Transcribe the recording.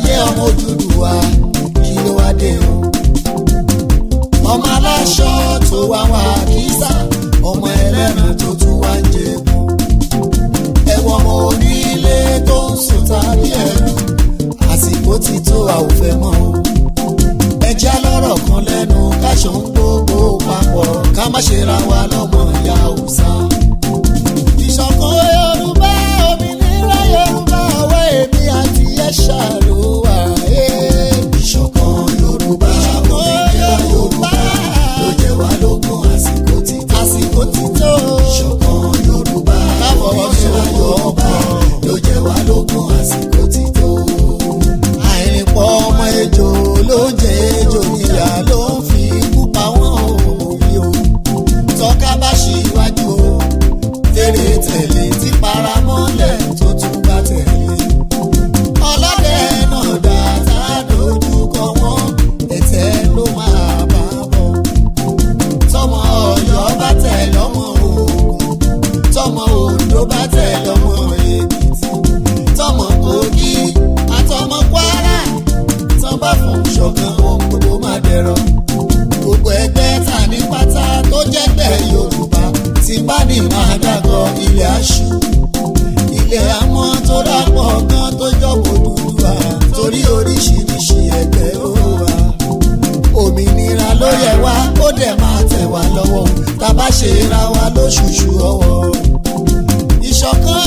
ayé ọmọ Odùduwà kí ló wá dé o. ọmọ aláṣọ tó wá wá kísà, ọmọ ẹlẹ́ran tó tún wá ń jẹ̀bù. ẹ̀wọ̀n ọmọ onílé tó ń sùn tàbí ẹ̀rù, àsìkò ti tó a ò fẹ́ mọ́ o. ẹjẹ́ lọ́rọ̀ kan lẹ́nu káṣọ ń gbogbo papọ̀, ká má ṣe ra wa lọ́mọ ìyá Haúsá. ìṣọ̀kan Yorùbá, òmìnira Yorùbá, ọwọ́ èmi àti ẹ̀ṣà ló wà. ìṣọ̀kan Yorùbá, òmìnira Yorùbá, ló jẹ́ wá lógún àsìkò ti tó. ìṣọ̀kan Yorùbá, òmìnira Yorùbá, ló jẹ́ wá lógún àsìkò ti tó. àìrìnpọ̀ ọmọ ejò ló ń jẹ ejò níyà, ló ń fi ikú pa wọ́n òbí o. tọ́ka bá ṣíwájú o, tèrè tẹ̀lé tí paramọ́lẹ̀ tó tún bá tẹ̀lé. ọlọ́dẹ náà dá tá a dojú kọ wọ́n, ẹ̀tẹ́ ló máa bá bọ̀. tọmọ Ọ̀yọ́ bá tẹ̀ lọ́mọ Ògùn, tọmọ Oǹdó bá tẹ̀ lọ́mọ Èkìtì, tọmọ Kogi àtọmọ Kwara, tán bá fún ṣọ̀kan ohun gbogbo máa dẹ̀rọ̀. gbogbo ẹgbẹ́ ta ní pátá tó jẹ́gbẹ́ Yorùbá, tí bá ní máa dàgọ́ ilé aṣù. ilé àmọ́ tó dàpọ̀ gan tó jọ̀bọ̀ Odùduwà, torí oríṣiríṣi ẹgbẹ́ ó wà. òmìnira ló yẹ wá, ó dẹ̀ máa tẹ̀ wá lọ́wọ́, tá bá ṣe ra wa lóṣooṣù ọwọ́. ìṣọ̀kan